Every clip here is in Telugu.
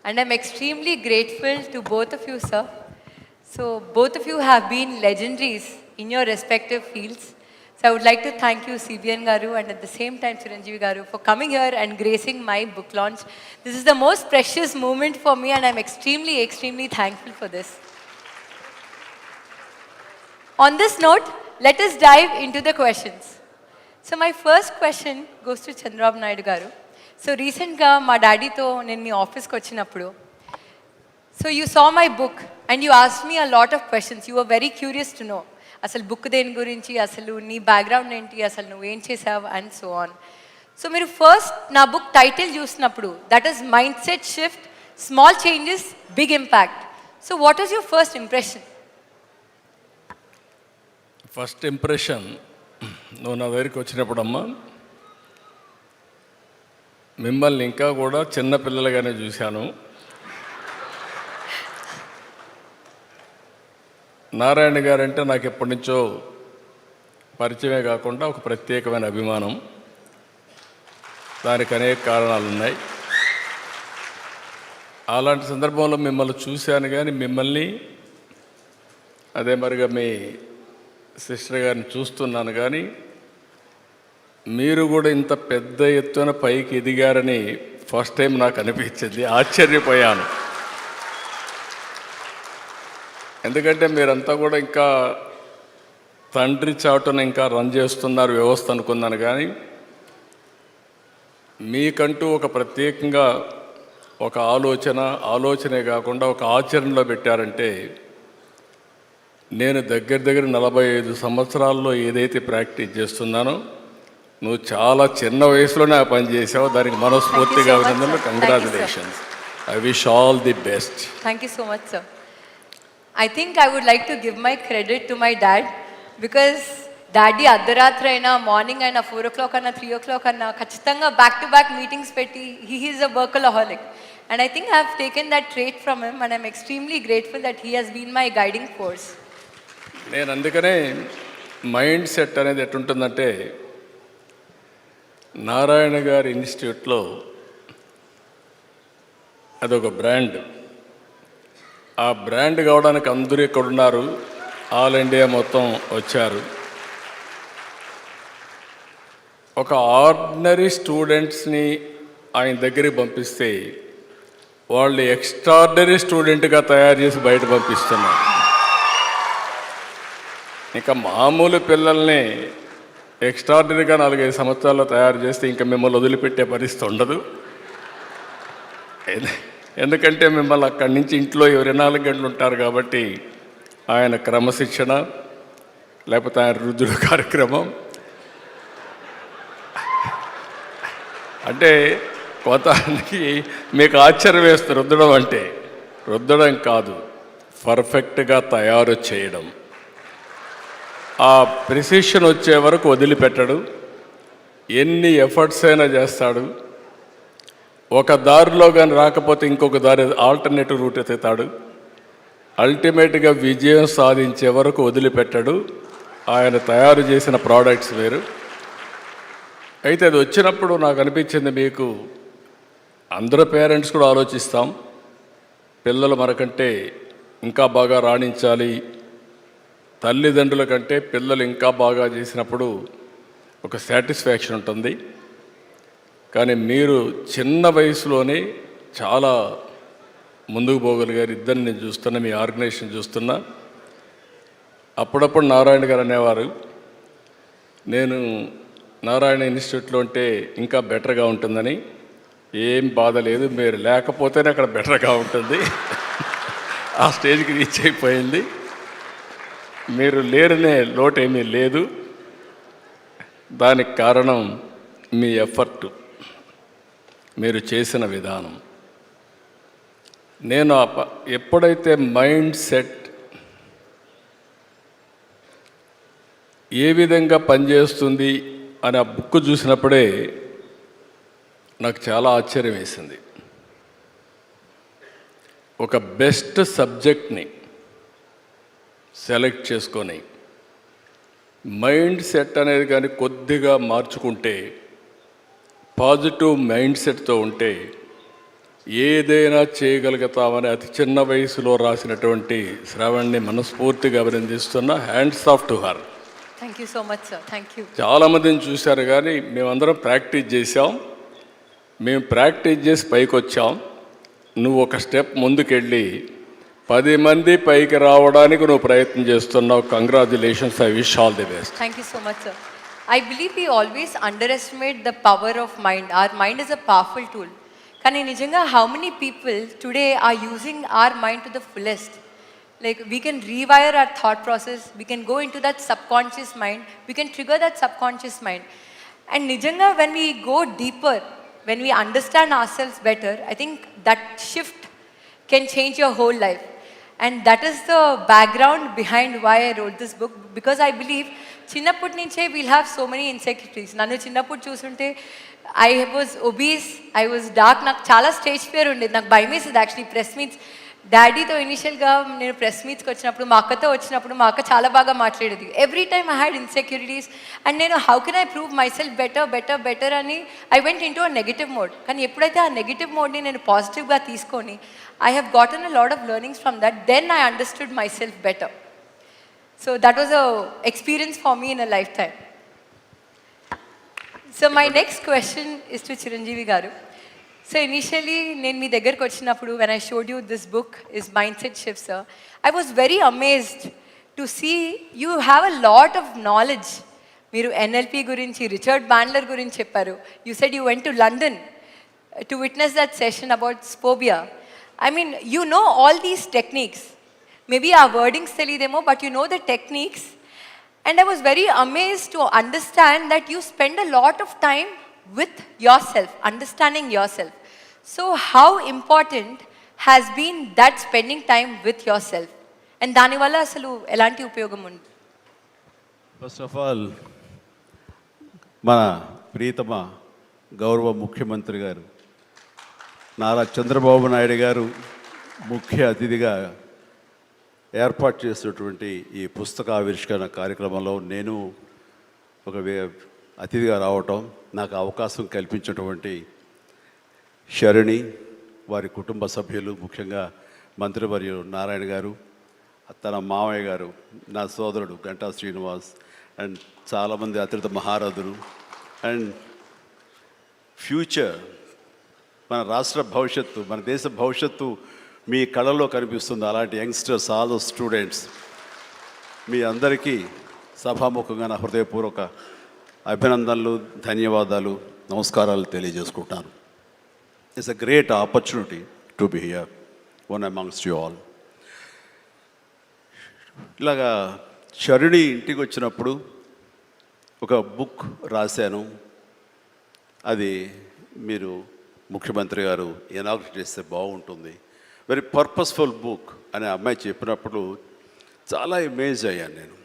And I'm extremely grateful to both of you, sir. So both of you have been legendaries in your respective fields. So I would like to thank you, CBN Garu, and at the same time, Chiranjeevi Garu, for coming here and gracing my book launch. This is the most precious moment for me, and I'm extremely, extremely thankful for this. On this note, let us dive into the questions. So my first question goes to Chandrababu Naidu Garu. So recently, my daddy to నేను మీ ఆఫీస్కి వచ్చినప్పుడు so you saw my book and you asked me a lot of questions. You were very curious to know అసలు బుక్ దేని గురించి, అసలు నీ బ్యాక్గ్రౌండ్ ఏంటి, అసలు నువ్వు ఏం చేసావు అండ్ సో ఆన్. సో మీరు ఫస్ట్ నా బుక్ టైటిల్ చూసినప్పుడు that is mindset shift, small changes, big impact. So what is your first impression? First impression, నువ్వు నా దగ్గరికి వచ్చినప్పుడమ్మా మిమ్మల్ని ఇంకా కూడా చిన్నపిల్లలుగానే చూశాను. నారాయణ గారంటే నాకు ఎప్పటి నుంచో పరిచయమే కాకుండా ఒక ప్రత్యేకమైన అభిమానం. దానికి అనేక కారణాలు ఉన్నాయి. అలాంటి సందర్భంలో మిమ్మల్ని చూశాను, కానీ మిమ్మల్ని అదే మరిగా మీ సిస్టర్ గారిని చూస్తున్నాను, కానీ మీరు కూడా ఇంత పెద్ద ఎత్తున పైకి ఎదిగారని ఫస్ట్ టైం నాకు అనిపించింది. ఆశ్చర్యపోయాను. ఎందుకంటే మీరంతా కూడా ఇంకా తండ్రి చాటున ఇంకా రన్ చేస్తున్నారు వ్యవస్థ అనుకున్నాను, కానీ మీకంటూ ఒక ప్రత్యేకంగా ఒక ఆలోచనే కాకుండా ఒక ఆచరణలో పెట్టారంటే, నేను దగ్గర 45 సంవత్సరాల్లో ఏదైతే ప్రాక్టీస్ చేస్తున్నానో నువ్వు చాలా చిన్న వయసులోనే ఆ పని చేసావు. దానికి మనస్ఫూర్తిగా అభినందనలు. Congratulations. I wish all the best. Thank you so much sir. I think I would like to give my credit to my dad, because daddy అర్ధరాత్రి అయినా, మార్నింగ్ అయినా, 4 o'clock అన్నా, 3 o'clock అన్నా ఖచ్చితంగా బ్యాక్ టు బ్యాక్ మీటింగ్స్ పెట్టి he is a workaholic, and I think I have taken that trait from him, and I'm extremely grateful that he has been my guiding force. నేను అందుకనే మైండ్ సెట్ అనేది ఎట్టుంటుందంటే, నారాయణ గారి ఇన్స్టిట్యూట్లో అదొక బ్రాండ్. ఆ బ్రాండ్ కావడానికి అందరూ ఇక్కడ ఉన్నారు, ఆల్ ఇండియా మొత్తం వచ్చారు. ఒక ఆర్డినరీ స్టూడెంట్స్ని ఆయన దగ్గరికి పంపిస్తే వాళ్ళు ఎక్స్ట్రాడినరీ స్టూడెంట్గా తయారు చేసి బయట పంపిస్తున్నారు. ఇంకా మామూలు పిల్లల్ని ఎక్స్ట్రాడినరీగా 4-5 సంవత్సరాల్లో తయారు చేస్తే ఇంకా మిమ్మల్ని వదిలిపెట్టే పరిస్థితి ఉండదు. ఎందుకంటే మిమ్మల్ని అక్కడి నుంచి ఇంట్లో 24 గంటలు ఉంటారు కాబట్టి ఆయన క్రమశిక్షణ, లేకపోతే ఆయన రుద్దుడు కార్యక్రమం, అంటే కొంతమందికి మీకు ఆశ్చర్యం వేస్తుంది. రుద్దడం అంటే రుద్దడం కాదు, పర్ఫెక్ట్గా తయారు చేయడం. ఆ ప్రిసిషన్ వచ్చే వరకు వదిలిపెట్టడు. ఎన్ని ఎఫర్ట్స్ అయినా చేస్తాడు. ఒక దారిలో కానీ రాకపోతే ఇంకొక దారి, ఆల్టర్నేటివ్ రూట్ ఎత్తుతాడు. అల్టిమేట్గా విజయం సాధించే వరకు వదిలిపెట్టాడు. ఆయన తయారు చేసిన ప్రోడక్ట్స్ వేరు. అయితే అది వచ్చినప్పుడు నాకు అనిపించింది, మీకు అందరూ పేరెంట్స్ కూడా ఆలోచిస్తాం, పిల్లలు మనకంటే ఇంకా బాగా రాణించాలి, తల్లిదండ్రుల కంటే పిల్లలు ఇంకా బాగా చేసినప్పుడు ఒక సాటిస్ఫాక్షన్ ఉంటుంది. కానీ మీరు చిన్న వయసులోనే చాలా ముందుకు పోగలిగారు. ఇద్దరిని నేను చూస్తున్నా, మీ ఆర్గనైజేషన్ చూస్తున్నా. అప్పుడప్పుడు నారాయణ గారు అనేవారు, నేను నారాయణ ఇన్స్టిట్యూట్లో ఉంటే ఇంకా బెటర్గా ఉంటుందని. ఏం బాధ లేదు, మీరు లేకపోతేనే అక్కడ బెటర్గా ఉంటుంది. ఆ స్టేజ్కి రీచ్ అయిపోయింది. మీరు లేరనే లోటు ఏమీ లేదు. దానికి కారణం మీ ఎఫర్ట్, మీరు చేసిన విధానం. నేను ఎప్పుడైతే మైండ్ సెట్ ఏ విధంగా పనిచేస్తుంది అని ఆ బుక్ చూసినప్పుడే నాకు చాలా ఆశ్చర్యం వేసింది. ఒక బెస్ట్ సబ్జెక్ట్ని సెలెక్ట్ చేసుకొని మైండ్ సెట్ అనేది కానీ కొద్దిగా మార్చుకుంటే, పాజిటివ్ మైండ్ సెట్తో ఉంటే ఏదైనా చేయగలుగుతామని అతి చిన్న వయసులో రాసినటువంటి శ్రావణ్ని మనస్ఫూర్తిగా అభినందిస్తున్నా. Hands off to her. Thank you so much sir, thank you. చాలామందిని చూశారు కానీ మేమందరం ప్రాక్టీస్ చేసాం. మేము ప్రాక్టీస్ చేసి పైకి వచ్చాం. నువ్వు ఒక స్టెప్ ముందుకెళ్ళి 10 మంది పైకి రావడానికి నువ్వు ప్రయత్నం చేస్తున్నావు. Congratulations, I wish all the best. Thank you so much, sir. I believe we always underestimate the power of mind. Our mind is a powerful tool. కానీ నిజంగా how many people today are using our mind to the fullest? Like we can rewire our thought process, we can go into that subconscious mind, we can trigger that subconscious mind. And నిజంగా when we go deeper, when we understand ourselves better, I think that shift can change your whole life. And that is the background behind why I wrote this book, because I believe చిన్నప్పటి నుంచే we'll have so many insecurities. నన్ను చిన్నప్పుడు చూసుంటే I was obese, I was dark, నాకు చాలా స్టేజ్ ఫియర్ ఉండేది, నాకు భయం వేసేది యాక్చువల్లీ ప్రెస్ మీట్స్. డాడీతో ఇనిషియల్గా నేను ప్రెస్ మీట్స్కి వచ్చినప్పుడు, మా అక్కతో వచ్చినప్పుడు మా అక్క చాలా బాగా మాట్లాడేది. Every time I had insecurities and నేను how can I prove myself better అని I went into a negative mode. కానీ ఎప్పుడైతే ఆ నెగిటివ్ మోడ్ని నేను పాజిటివ్గా తీసుకొని I have gotten a lot of learnings from that. Then I understood myself better. So that was a experience for me in a lifetime. So my next question is to Chiranjeevi garu. So initially, నేను మీ దగ్గరకు వచ్చినప్పుడు when I showed you this book is Mindset Shift, sir, I was very amazed to see you have a lot of knowledge. మీరు NLP గురించి, రిచర్డ్ బ్యాండ్లర్ గురించి చెప్పారు. You said you went to London to witness that session about phobia. I mean, you know all these techniques. Maybe our wordings telidemo, but you know the techniques. And I was very amazed to understand that you spend a lot of time with yourself, understanding yourself. So how important has been that spending time with yourself? And dani valla asalu elanti upayogam undi? First of all మన ప్రియతమ గౌరవ ముఖ్యమంత్రి గారు నారా చంద్రబాబు నాయుడు గారు ముఖ్య అతిథిగా ఏర్పాటు చేసినటువంటి ఈ పుస్తక ఆవిష్కరణ కార్యక్రమంలో నేను ఒక అతిథిగా రావటం, నాకు అవకాశం కల్పించినటువంటి శరణి, వారి కుటుంబ సభ్యులు, ముఖ్యంగా మంత్రివర్యులు నారాయణ గారు, తన మామయ్య గారు, నా సోదరుడు గంటా శ్రీనివాస్ అండ్ చాలామంది అతిథి మహారథులు అండ్ ఫ్యూచర్ మన రాష్ట్ర భవిష్యత్తు, మన దేశ భవిష్యత్తు మీ కళలో కనిపిస్తుంది. అలాంటి యంగ్స్టర్స్, ఆల్ ద స్టూడెంట్స్, మీ అందరికీ సభాముఖంగా నా హృదయపూర్వక అభినందనలు, ధన్యవాదాలు, నమస్కారాలు తెలియజేసుకుంటాను. It's a great opportunity to be here one amongst you all. ఇలాగా శరుడి ఇంటికి వచ్చినప్పుడు ఒక బుక్ రాశాను. అది మీరు ముఖ్యమంత్రి గారు ఇనాగ్రేట్ చేస్తే బాగుంటుంది, వెరీ పర్పస్ఫుల్ బుక్ అని అమ్మాయి చెప్పినప్పుడు చాలా అమేజ్ అయ్యాను నేను.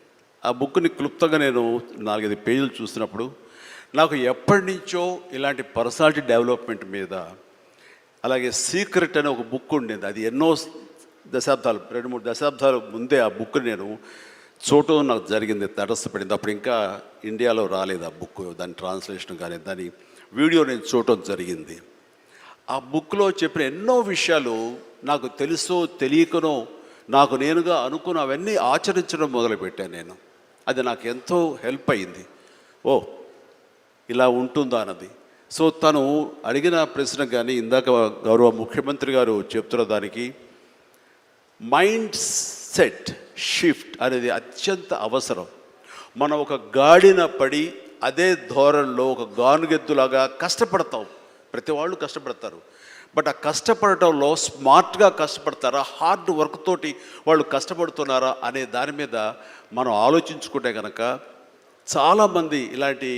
ఆ బుక్ని క్లుప్తంగా నేను 4-5 పేజీలు చూసినప్పుడు నాకు ఎప్పటి నుంచో ఇలాంటి పర్సనాలిటీ డెవలప్మెంట్ మీద, అలాగే సీక్రెట్ అనే ఒక బుక్ ఉండేది. అది ఎన్నో దశాబ్దాలు, 2-3 దశాబ్దాల ముందే ఆ బుక్ నేను చూడటం నాకు జరిగింది, తటస్థపడింది. అప్పుడు ఇంకా ఇండియాలో రాలేదు ఆ బుక్, దాని ట్రాన్స్లేషన్ కానీ దాని వీడియో నేను చూడటం జరిగింది. ఆ బుక్లో చెప్పిన ఎన్నో విషయాలు నాకు తెలుసో తెలియకనో నాకు నేనుగా అనుకున్న అవన్నీ ఆచరించడం మొదలుపెట్టాను నేను. అది నాకు ఎంతో హెల్ప్ అయింది. ఓ ఇలా ఉంటుందా అన్నది. సో తను అడిగిన ప్రశ్న కానీ ఇందాక గౌరవ ముఖ్యమంత్రి గారు చెప్తున్న దానికి మైండ్ సెట్ షిఫ్ట్ అనేది అత్యంత అవసరం. మనం ఒక గాడిన పడి అదే ధోరణిలో ఒక గానుగెద్దులాగా కష్టపడతాం. ప్రతి వాళ్ళు కష్టపడతారు, బట్ ఆ కష్టపడటంలో స్మార్ట్గా కష్టపడతారా, హార్డ్ వర్క్ తోటి వాళ్ళు కష్టపడుతున్నారా అనే దాని మీద మనం ఆలోచించుకుంటే కనుక చాలామంది ఇలాంటి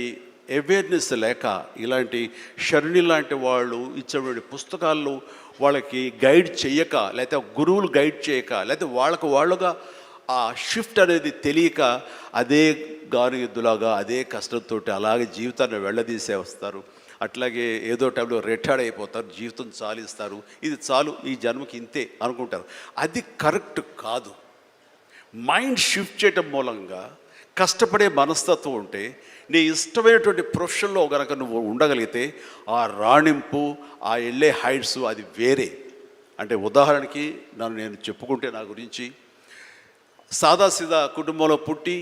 అవేర్నెస్ లేక, ఇలాంటి శరణి లాంటి వాళ్ళు ఇచ్చేటువంటి పుస్తకాలు వాళ్ళకి గైడ్ చేయక, లేకపోతే గురువులు గైడ్ చేయక, లేకపోతే వాళ్ళుగా ఆ షిఫ్ట్ అనేది తెలియక అదే గానుగెద్దులాగా అదే కష్టంతో అలాగే జీవితాన్ని వెళ్ళదీసే వస్తారు. అట్లాగే ఏదో టైంలో రిటైర్డ్ అయిపోతారు, జీవితం చాలిస్తారు, ఇది చాలు ఈ జన్మకి ఇంతే అనుకుంటారు. అది కరెక్ట్ కాదు. మైండ్ షిఫ్ట్ చేయటం మూలంగా కష్టపడే మనస్తత్వం ఉంటే నీ ఇష్టమైనటువంటి ప్రొఫెషన్లో కనుక నువ్వు ఉండగలిగితే ఆ రాణింపు, ఆ వెళ్ళే హైట్స్ అది వేరే. అంటే ఉదాహరణకి నేను చెప్పుకుంటే నా గురించి సాదాసీదా కుటుంబంలో పుట్టి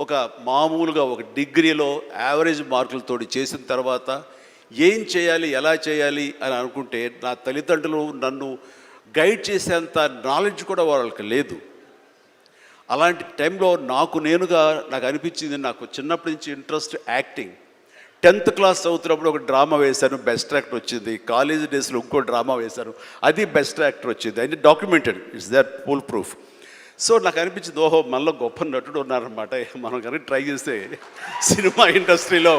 ఒక మామూలుగా ఒక డిగ్రీలో యావరేజ్ మార్కులతో చేసిన తర్వాత ఏం చేయాలి, ఎలా చేయాలి అని అనుకుంటే నా తల్లిదండ్రులు నన్ను గైడ్ చేసేంత నాలెడ్జ్ కూడా వాళ్ళకి లేదు. అలాంటి టైంలో నాకు అనిపించింది, నాకు చిన్నప్పటి నుంచి ఇంట్రెస్ట్ యాక్టింగ్. 10th క్లాస్ చదువుతున్నప్పుడు ఒక డ్రామా వేశాను, బెస్ట్ యాక్టర్ వచ్చింది. కాలేజ్ డేస్లో ఇంకో డ్రామా వేశాను, అది బెస్ట్ యాక్టర్ వచ్చింది. అది documented, it's that full proof. So నాకు అనిపించింది, ఓహో మనలో గొప్ప నటుడు ఉన్నారనమాట, మనం కనుక ట్రై చేస్తే సినిమా ఇండస్ట్రీలో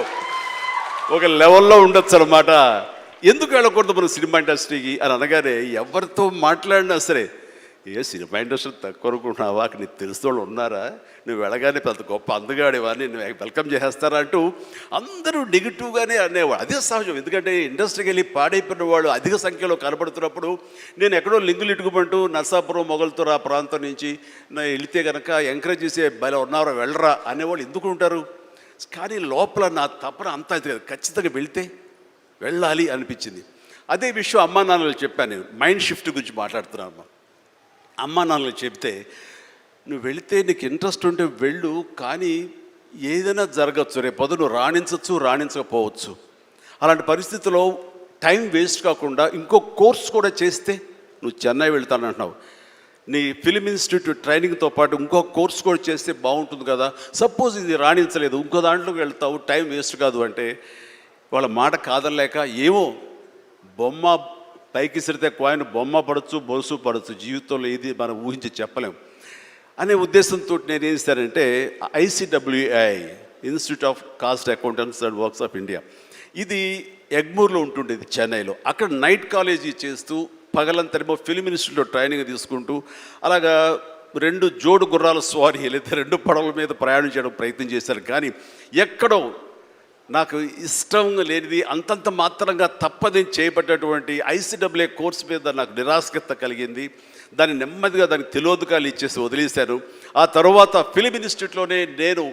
ఒక లెవెల్లో ఉండొచ్చు అనమాట. ఎందుకు వెళ్ళకూడదు మనం సినిమా ఇండస్ట్రీకి అని అనగానే ఎవరితో మాట్లాడినా సరే, సినిమా ఇండస్ట్రీ తక్కువ అనుకుంటున్నావా, నీకు తెలిసిన వాళ్ళు ఉన్నారా, నువ్వు వెళ్ళగానే పెద్ద గొప్ప అందగాడేవా, నేను వెల్కమ్ చేసేస్తారా అంటూ అందరూ నెగిటివ్గానే అనేవాడు. అదే సహజం, ఎందుకంటే ఇండస్ట్రీకి వెళ్ళి పాడైపోయిన వాళ్ళు అధిక సంఖ్యలో కనబడుతున్నప్పుడు నేను ఎక్కడో లింగులు ఇటుకుమంటూ నర్సాపురం మొగల్తూరు ఆ ప్రాంతం నుంచి వెళితే కనుక ఎంకరేజ్ చేసే భలే ఉన్నారా వెళ్ళరా అనేవాళ్ళు ఎందుకు ఉంటారు. కానీ లోపల నా తపన అంతా ఖచ్చితంగా వెళ్తే వెళ్ళాలి అనిపించింది. అదే విషయం అమ్మా నాన్నలు చెప్పాను. నేను మైండ్ షిఫ్ట్ గురించి మాట్లాడుతున్నాను. అమ్మా నాన్నలు చెప్తే, నువ్వు వెళితే నీకు ఇంట్రెస్ట్ ఉంటే వెళ్ళు, కానీ ఏదైనా జరగచ్చు, రేపు నువ్వు రాణించకపోవచ్చు. అలాంటి పరిస్థితుల్లో టైం వేస్ట్ కాకుండా ఇంకో కోర్స్ కూడా చేస్తే, నువ్వు చెన్నై వెళ్తానంటున్నావు, నీ ఫిలిం ఇన్స్టిట్యూట్ ట్రైనింగ్తో పాటు ఇంకో కోర్స్ కూడా చేస్తే బాగుంటుంది కదా. సపోజ్ ఇది రాణించలేదు, ఇంకో దాంట్లోకి వెళ్తావు, టైం వేస్ట్ కాదు అంటే వాళ్ళ మాట కాదలేక, ఏమో బొమ్మ పైకి సిరితే కాయిన్ బొమ్మ పడవచ్చు, బొలుసు పడవచ్చు, జీవితంలో ఏది మనం ఊహించి చెప్పలేం అనే ఉద్దేశంతో నేను ఏం చేశానంటే, ICWI institute of cost accountants and works of India, ఇది ఎగ్మూర్లో ఉంటుండేది చెన్నైలో. అక్కడ నైట్ కాలేజీ చేస్తూ పగలంతరేమో ఫిలిం ఇన్స్టిట్యూట్లో ట్రైనింగ్ తీసుకుంటూ అలాగా 2 జోడు గుర్రాల స్వారీ లేదా 2 పడవల మీద ప్రయాణం చేయడం ప్రయత్నం చేశాను. కానీ ఎక్కడో నాకు ఇష్టం లేనిది, అంతంత మాత్రంగా తప్పదని చేయబడ్డటువంటి ICWI కోర్స్ మీద నాకు నిరాశక్త కలిగింది. దాన్ని నెమ్మదిగా దానికి తెలియదుకాలు ఇచ్చేసి వదిలేశాను. ఆ తర్వాత ఫిలిం ఇన్స్టిట్యూట్లోనే నేను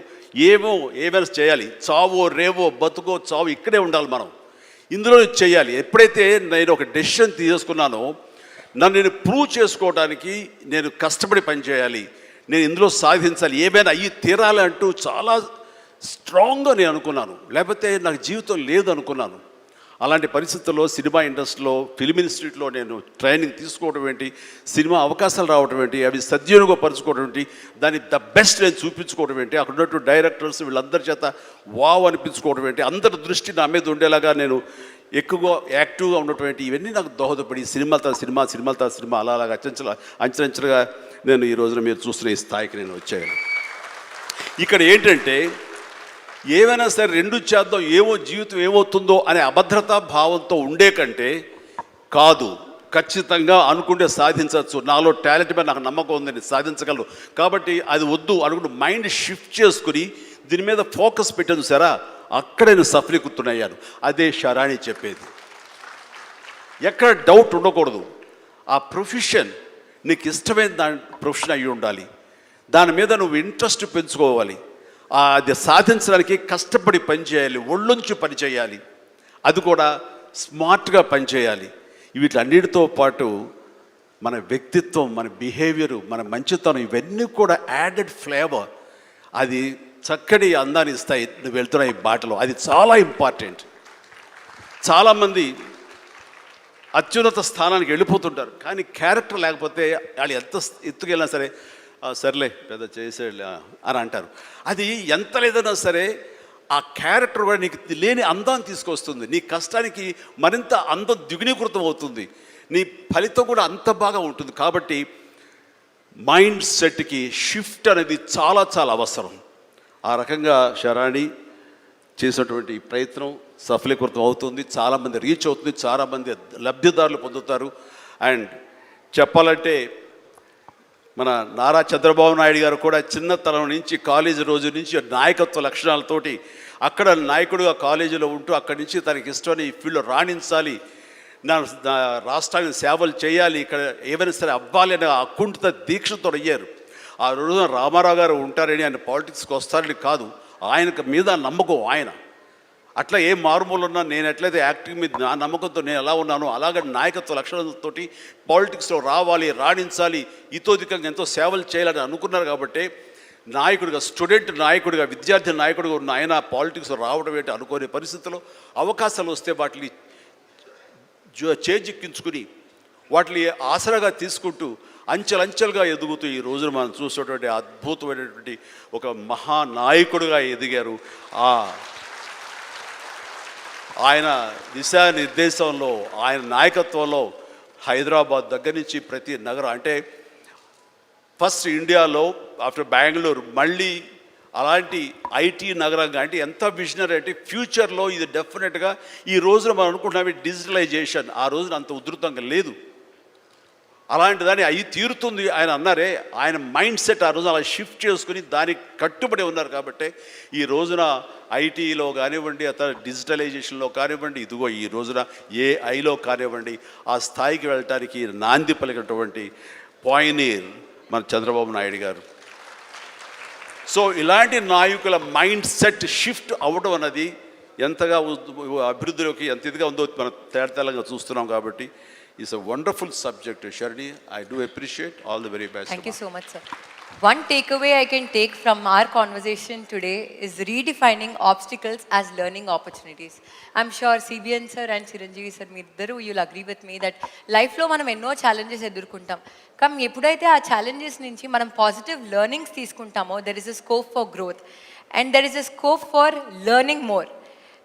ఏమైనా చేయాలి, చావో రేవో బతుకో చావు ఇక్కడే ఉండాలి, మనం ఇందులో చేయాలి. ఎప్పుడైతే నేను ఒక డెసిషన్ తీసుకున్నానో, నన్ను నేను ప్రూవ్ చేసుకోవడానికి నేను కష్టపడి పనిచేయాలి, నేను ఇందులో సాధించాలి, ఏమైనా అయ్యి తీరాలి అంటూ చాలా స్ట్రాంగ్గా నేను అనుకున్నాను. లేకపోతే నాకు జీవితం లేదు అనుకున్నాను. అలాంటి పరిస్థితుల్లో సినిమా ఇండస్ట్రీలో ఫిలిం ఇన్స్టిట్యూట్లో నేను ట్రైనింగ్ తీసుకోవడం ఏంటి, సినిమా అవకాశాలు రావడం ఏంటి, అవి సద్వినియోగపరచుకోవడం ఏంటి, దాన్ని ద బెస్ట్ నేను చూపించుకోవడం ఏంటి, అక్కడ ఉన్నటువంటి డైరెక్టర్స్ వీళ్ళందరి చేత వావ్ అనిపించుకోవడం ఏంటి, అందరి దృష్టి నా మీద ఉండేలాగా నేను ఎక్కువగా యాక్టివ్గా ఉన్నటువంటి ఇవన్నీ నాకు దోహదపడి సినిమా అలాగా అంచెలంచెలుగా నేను ఈ రోజున మీరు చూస్తున్న ఈ స్థాయికి నేను వచ్చాను. ఇక్కడ ఏంటంటే, ఏమైనా సరే 2 చేద్దాం, జీవితం ఏమవుతుందో అనే అభద్రతా భావంతో ఉండే కంటే, కాదు ఖచ్చితంగా అనుకుంటే సాధించవచ్చు, నాలో టాలెంట్ మీద నాకు నమ్మకం ఉంది, నేను సాధించగలను, కాబట్టి అది వద్దు అనుకుంటూ మైండ్ షిఫ్ట్ చేసుకుని దీని మీద ఫోకస్ పెట్టాను సరే, అక్కడ నేను సఫలీకృతుడయ్యాను. అదే శరాణి చెప్పేది. ఎక్కడ డౌట్ ఉండకూడదు. ఆ ప్రొఫెషన్ నీకు ఇష్టమైన ప్రొఫెషన్ అయ్యి ఉండాలి, దాని మీద నువ్వు ఇంట్రెస్ట్ పెంచుకోవాలి, అది సాధించడానికి కష్టపడి పనిచేయాలి, ఒళ్ళొంచి పనిచేయాలి, అది కూడా స్మార్ట్గా పనిచేయాలి. వీటన్నిటితో పాటు మన వ్యక్తిత్వం, మన బిహేవియరు, మన మంచితనం, ఇవన్నీ కూడా యాడెడ్ ఫ్లేవర్, అది చక్కటి అందాన్ని ఇస్తాయి నువ్వు వెళ్తున్న ఈ బాటలో. అది చాలా ఇంపార్టెంట్. చాలామంది అత్యున్నత స్థానానికి వెళ్ళిపోతుంటారు, కానీ క్యారెక్టర్ లేకపోతే వాళ్ళు ఎంత ఎత్తుకెళ్ళినా సరే సర్లే పెద్ద చేసేలే అని అంటారు. అది ఎంత లేదన్నా సరే ఆ క్యారెక్టర్ కూడా నీకు లేని అందాన్ని తీసుకొస్తుంది, నీ కష్టానికి మరింత అందం ద్విగుణీకృతం అవుతుంది, నీ ఫలితం కూడా అంత బాగా ఉంటుంది. కాబట్టి మైండ్ సెట్కి షిఫ్ట్ అనేది చాలా చాలా అవసరం. ఆ రకంగా శరాణి చేసినటువంటి ప్రయత్నం సఫలీకృతం అవుతుంది, చాలామంది రీచ్ అవుతుంది, చాలామంది లబ్ధిదారులు పొందుతారు. అండ్ చెప్పాలంటే మన నారా చంద్రబాబు నాయుడు గారు కూడా చిన్నతనం నుంచి కాలేజీ రోజు నుంచి నాయకత్వ లక్షణాలతోటి అక్కడ నాయకుడుగా కాలేజీలో ఉంటూ అక్కడి నుంచి తనకి ఇష్టమని ఈ ఫీల్డ్లో రాణించాలి, నా రాష్ట్రానికి సేవలు చేయాలి, ఇక్కడ ఏమైనా సరే అవ్వాలి అనే అకుంఠిత దీక్షతో అయ్యారు. ఆ రోజున రామారావు గారు ఉంటారని ఆయన పాలిటిక్స్కి వస్తారని కాదు, ఆయనకు మీద నమ్మకం ఆయన. అట్లా ఏ మారుమూలు ఉన్నా నేను ఎట్లయితే యాక్టింగ్ మీద నా నమ్మకంతో నేను ఎలా ఉన్నానో అలాగే నాయకత్వ లక్షణాలతో పాలిటిక్స్లో రావాలి, రాణించాలి, ఇతోధికంగా ఎంతో సేవలు చేయాలని అనుకున్నారు. కాబట్టి నాయకుడిగా, స్టూడెంట్ నాయకుడిగా, విద్యార్థి నాయకుడిగా ఉన్న ఆయన పాలిటిక్స్లో రావడం ఏంటి అనుకోని పరిస్థితుల్లో అవకాశాలు వస్తే వాటిని చేజిక్కించుకుని వాటిని ఆసరాగా తీసుకుంటూ అంచెలంచెలుగా ఎదుగుతూ ఈ రోజున మనం చూసేటువంటి అద్భుతమైనటువంటి ఒక మహానాయకుడిగా ఎదిగారు. ఆయన దిశానిర్దేశంలో, ఆయన నాయకత్వంలో హైదరాబాద్ దగ్గర నుంచి ప్రతి నగరం, అంటే ఫస్ట్ ఇండియాలో ఆఫ్టర్ బెంగళూరు మళ్ళీ అలాంటి ఐటీ నగరంగా, అంటే ఎంత విజనరీ అంటే ఫ్యూచర్లో ఇది డెఫినెట్గా ఈ రోజున మనం అనుకుంటున్నాం డిజిటలైజేషన్ ఆ రోజున అంత ఉధృతంగా లేదు, అలాంటి దాన్ని అవి తీరుతుంది ఆయన అన్నారే. ఆయన మైండ్ సెట్ ఆ రోజున అలా షిఫ్ట్ చేసుకుని దానికి కట్టుబడి ఉన్నారు. కాబట్టి ఈ రోజున ఐటీలో కానివ్వండి, అతను డిజిటలైజేషన్లో కానివ్వండి, ఇదిగో ఈ రోజున ఏఐలో కానివ్వండి, ఆ స్థాయికి వెళ్ళటానికి నాంది పలికినటువంటి పాయనీర్ మన చంద్రబాబు నాయుడు గారు. సో ఇలాంటి నాయకుల మైండ్ సెట్ షిఫ్ట్ అవ్వడం అన్నది ఎంతగా అభివృద్ధిలోకి ఎంత ఇదిగా ఉందో మనం తేటతెల్లంగా చూస్తున్నాం. కాబట్టి it's a wonderful subject, Sharni. I do appreciate. All the very best. Thank you so much, sir. One takeaway I can take from our conversation today is redefining obstacles as learning opportunities. I'm sure CBN sir and Chiranjeevi sir, meedaru you'll agree with me that life lo manam enno challenges edurkuntam. Kam eppudaithe aa challenges nunchi manam positive learnings teeskuntamo, there is a scope for growth and there is a scope for learning more.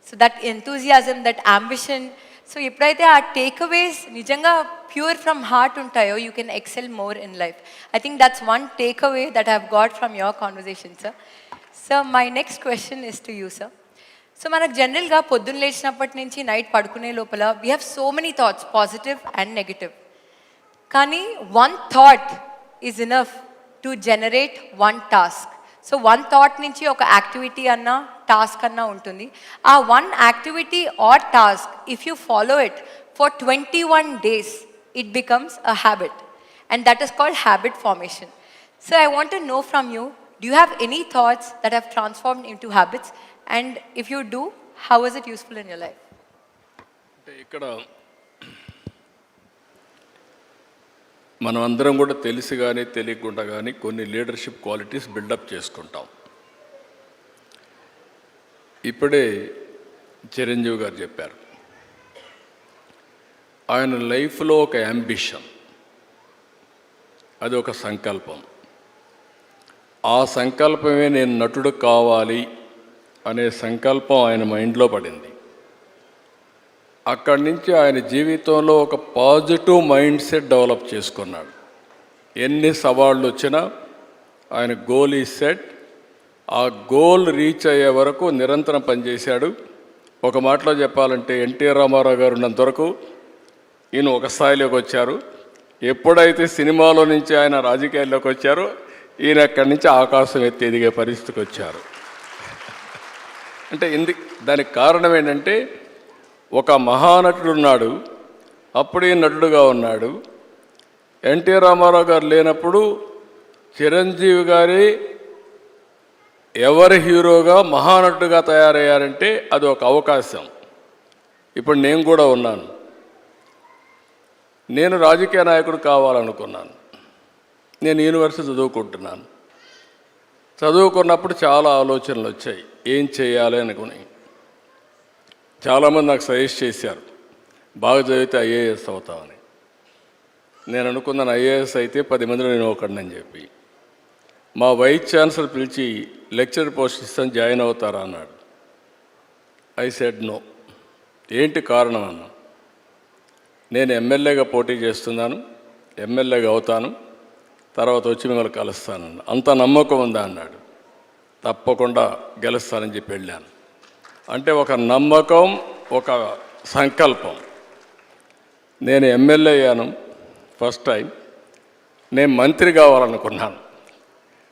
So that enthusiasm, that ambition, so ఎప్పుడైతే ఆ టేక్అవేస్ నిజంగా ప్యూర్ ఫ్రమ్ హార్ట్ ఉంటాయో you can excel more in life. I think that's one takeaway that I have got from your conversation sir. So my next question is to you sir. So మనకు జనరల్గా పొద్దున్న లేచినప్పటి నుంచి నైట్ పడుకునే లోపల we have so many thoughts, positive and negative. కానీ one thought is enough to generate one task. So one thought నుంచి ఒక యాక్టివిటీ అన్నా టాస్క్ అన్నా ఉంటుంది. ఆ one activity are task if you follow it for 21 days it becomes a habit and that is called habit formation. So I want to know from you, do you have any thoughts that have transformed into habits, and if you do, how is it useful in your life? ఇక్కడ మనం అందరం కూడా తెలిసి కానీ తెలియకుండా కానీ కొన్ని లీడర్షిప్ క్వాలిటీస్ బిల్డప్ చేసుకుంటాం. ఇప్పుడే చిరంజీవి గారు చెప్పారు, ఆయన లైఫ్లో ఒక యాంబిషన్, అది ఒక సంకల్పం. ఆ సంకల్పమే నేను నటుడు కావాలి అనే సంకల్పం ఆయన మైండ్లో పడింది. అక్కడి నుంచి ఆయన జీవితంలో ఒక పాజిటివ్ మైండ్ సెట్ డెవలప్ చేసుకున్నాడు. ఎన్ని సవాళ్ళు వచ్చినా ఆయన గోల్ ఈ సెట్, ఆ గోల్ రీచ్ అయ్యే వరకు నిరంతరం పనిచేశాడు. ఒక మాటలో చెప్పాలంటే ఎన్టీ రామారావు గారు ఉన్నంత వరకు ఈయన ఒక స్థాయిలోకి వచ్చారు. ఎప్పుడైతే సినిమాలో నుంచి ఆయన రాజకీయాల్లోకి వచ్చారో ఈయన అక్కడి నుంచి ఆకాశం ఎత్తి ఎదిగే పరిస్థితికి వచ్చారు. అంటే దానికి కారణం ఏంటంటే ఒక మహానటుడు ఉన్నాడు, అప్పుడే నటుడుగా ఉన్నాడు. ఎన్టీ రామారావు గారు లేనప్పుడు చిరంజీవి గారి ఎవరి హీరోగా మహానటుడుగా తయారయ్యారంటే అది ఒక అవకాశం. ఇప్పుడు నేను కూడా ఉన్నాను. నేను రాజకీయ నాయకుడు కావాలనుకున్నాను. నేను యూనివర్సిటీ చదువుకుంటున్నాను. చదువుకున్నప్పుడు చాలా ఆలోచనలు వచ్చాయి, ఏం చేయాలి అనుకుని. చాలామంది నాకు సజెస్ట్ చేశారు, బాగా చదివితే ఐఏఎస్ అవుతామని. నేను అనుకున్నాను ఐఏఎస్ అయితే 10 మందిలో నేను ఒకడిని చెప్పి. మా వైస్ ఛాన్సలర్ పిలిచి లెక్చర్ పోస్ట్ ఇస్తాను, జాయిన్ అవుతారా అన్నాడు. I said no. ఏంటి కారణం అన్నా, నేను ఎమ్మెల్యేగా పోటీ చేస్తున్నాను, ఎమ్మెల్యేగా అవుతాను, తర్వాత వచ్చి మిమ్మల్ని కలుస్తానన్న. అంత నమ్మకం ఉందా అన్నాడు. తప్పకుండా గెలుస్తానని చెప్పి వెళ్ళాను. అంటే ఒక నమ్మకం, ఒక సంకల్పం. నేను ఎమ్మెల్యే అయ్యాను ఫస్ట్ టైం. నేను మంత్రి కావాలనుకున్నాను.